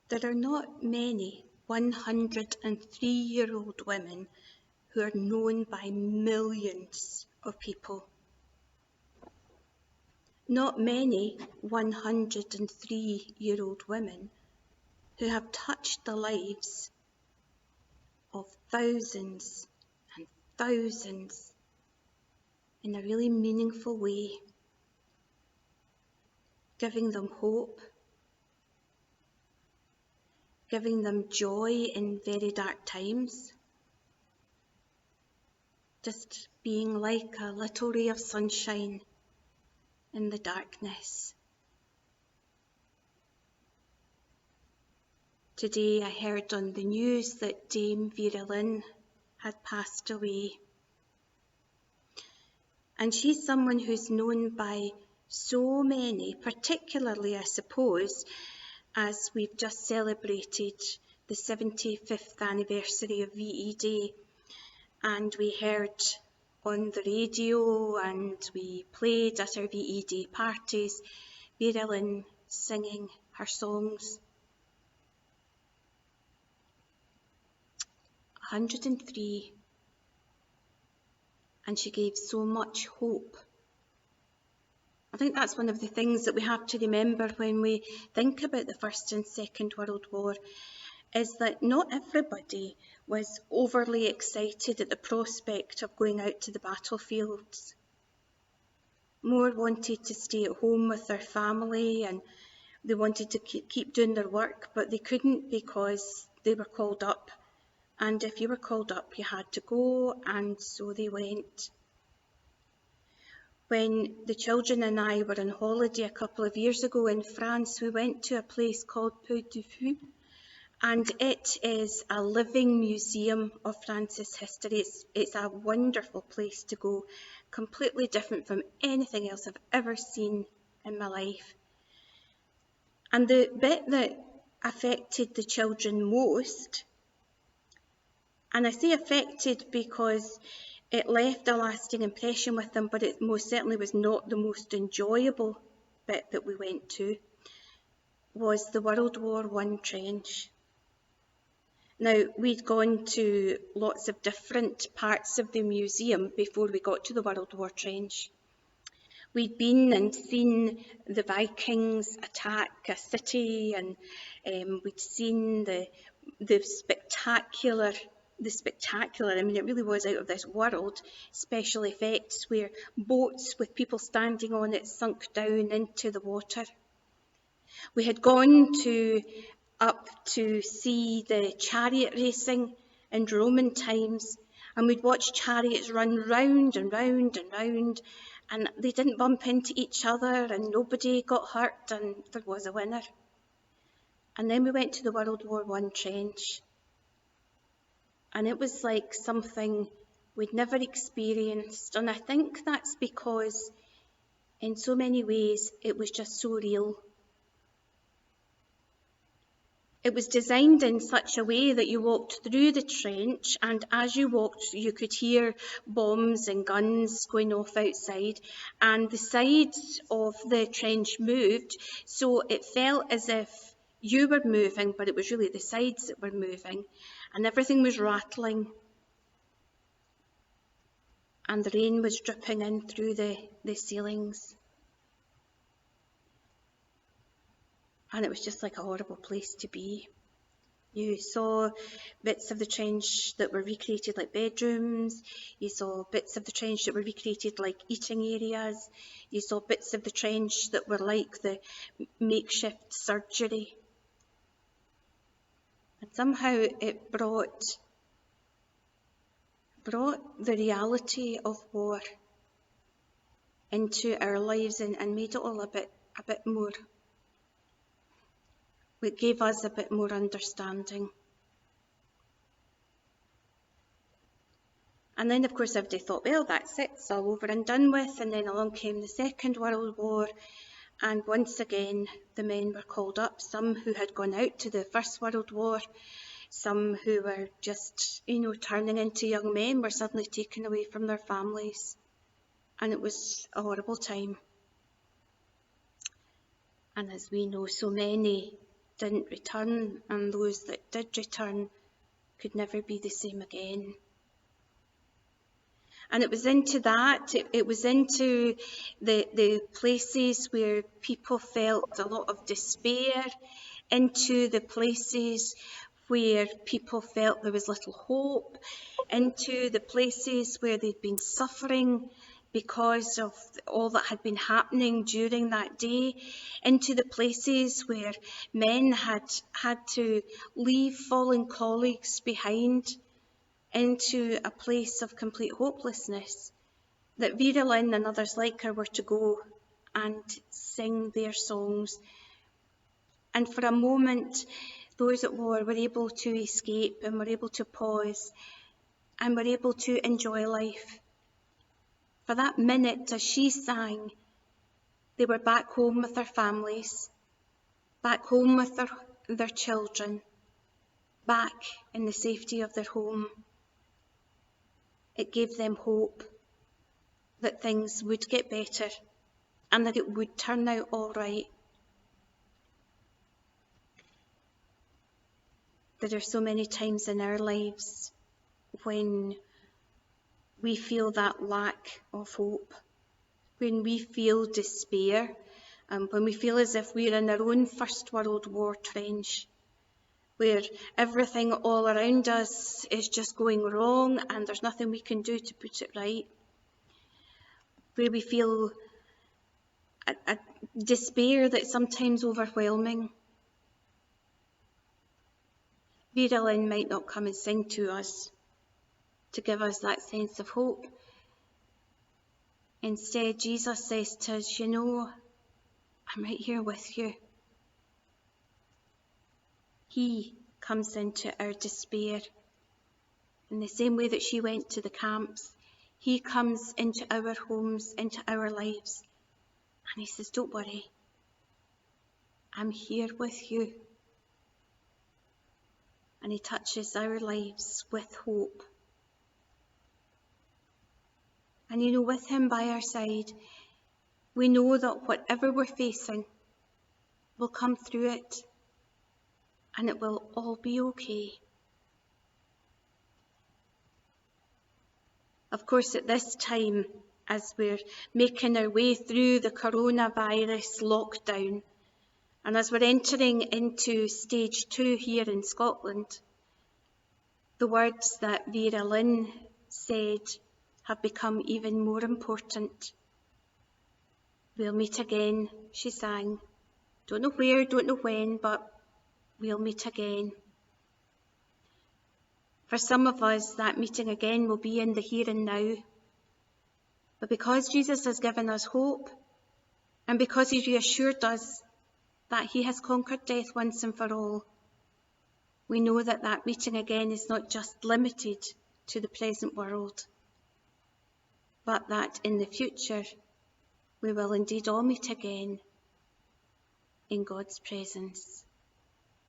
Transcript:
There are not many 103-year-old women who are known by millions of people. Not many 103-year-old women who have touched the lives of thousands and thousands in a really meaningful way, giving them hope, giving them joy in very dark times, just being like a little ray of sunshine in the darkness. Today I heard on the news that Dame Vera Lynn had passed away. And she's someone who's known by so many, particularly, I suppose, as we've just celebrated the 75th anniversary of VE Day. And we heard on the radio and we played at our VE Day parties, Vera Lynn singing her songs. 103, and she gave so much hope. I think that's one of the things that we have to remember when we think about the First and Second World War, is that not everybody was overly excited at the prospect of going out to the battlefields. More wanted to stay at home with their family, and they wanted to keep doing their work, but they couldn't because they were called up. And if you were called up, you had to go, and so they went. When the children and I were on holiday a couple of years ago in France, we went to a place called Puy du Fou, and it is a living museum of France's history. It's a wonderful place to go, completely different from anything else I've ever seen in my life. And the bit that affected the children most, and I say affected because it left a lasting impression with them, but it most certainly was not the most enjoyable bit that we went to, was the World War I trench. Now, we'd gone to lots of different parts of the museum before we got to the World War trench. We'd been and seen the Vikings attack a city, and we'd seen the spectacular, I mean, it really was out of this world, special effects where boats with people standing on it sunk down into the water. We had gone up to see the chariot racing in Roman times, and we'd watched chariots run round and round and round, and they didn't bump into each other, and nobody got hurt, and there was a winner. And then we went to the World War I trench, and it was like something we'd never experienced, and I think that's because in so many ways it was just so real. It was designed in such a way that you walked through the trench, and as you walked you could hear bombs and guns going off outside, and the sides of the trench moved, so it felt as if you were moving, but it was really the sides that were moving, and everything was rattling, and the rain was dripping in through the ceilings. And it was just like a horrible place to be. You saw bits of the trench that were recreated like bedrooms. You saw bits of the trench that were recreated like eating areas. You saw bits of the trench that were like the makeshift surgery. And somehow it brought the reality of war into our lives and made it all a bit more. It gave us a bit more understanding. And then, of course, everybody thought, well, that's it, it's all over and done with. And then along came the Second World War. And once again, the men were called up, some who had gone out to the First World War, some who were just, turning into young men, were suddenly taken away from their families. And it was a horrible time. And as we know, so many didn't return, and those that did return could never be the same again. And it was into that, it was into the places where people felt a lot of despair, into the places where people felt there was little hope, into the places where they'd been suffering because of all that had been happening during that day, into the places where men had to leave fallen colleagues behind, into a place of complete hopelessness, that Vera Lynn and others like her were to go and sing their songs. And for a moment, those at war were able to escape and were able to pause and were able to enjoy life. For that minute, as she sang, they were back home with their families, back home with their children, back in the safety of their home. It gave them hope that things would get better and that it would turn out all right. There are so many times in our lives when we feel that lack of hope, when we feel despair, and when we feel as if we're in our own First World War trench, where everything all around us is just going wrong and there's nothing we can do to put it right, where we feel a despair that's sometimes overwhelming. Vera Lynn might not come and sing to us to give us that sense of hope. Instead, Jesus says to us, you know, I'm right here with you. He comes into our despair. In the same way that she went to the camps, he comes into our homes, into our lives, and he says, don't worry, I'm here with you. And he touches our lives with hope. And you know, with him by our side, we know that whatever we're facing, we'll come through it, and it will all be okay. Of course, at this time, as we're making our way through the coronavirus lockdown, and as we're entering into stage 2 here in Scotland, the words that Vera Lynn said have become even more important. We'll meet again, she sang. Don't know where, don't know when, but we'll meet again. For some of us, that meeting again will be in the here and now. But because Jesus has given us hope, and because he's reassured us that he has conquered death once and for all, we know that that meeting again is not just limited to the present world, but that in the future we will indeed all meet again in God's presence.